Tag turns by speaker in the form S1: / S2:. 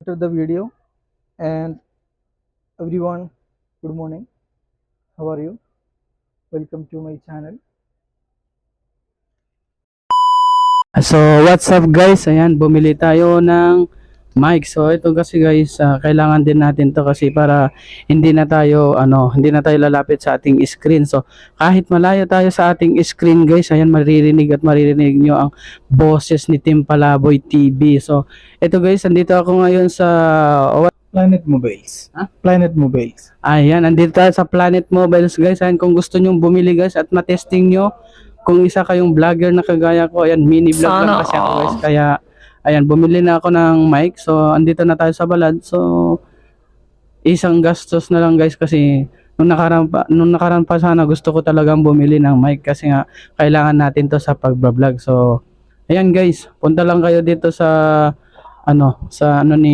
S1: to the video. And everyone, good morning. How are you? Welcome to my channel.
S2: So what's up guys, ayan bumili tayo ng mic. So ito kasi guys, kailangan din natin to kasi para hindi na tayo lalapit sa ating screen. So kahit malayo tayo sa ating screen guys, ayan maririnig nyo ang boses ni Team Palaboy TV. So ito guys, andito ako ngayon sa
S1: Planet Mobiles. Planet Mobiles.
S2: Ayan, andito tayo sa Planet Mobiles guys. Ayan, kung gusto nyo bumili guys at matesting nyo, kung isa kayong vlogger na kagaya ko, ayan, mini vlog lang kasi ako guys. Kaya, ayan, bumili na ako ng mic. So, andito na tayo sa Balad. So, isang gastos na lang guys kasi nung nakaraan pa sana gusto ko talagang bumili ng mic kasi nga kailangan natin to sa pagbablog. So, ayan guys, punta lang kayo dito sa sa ano ni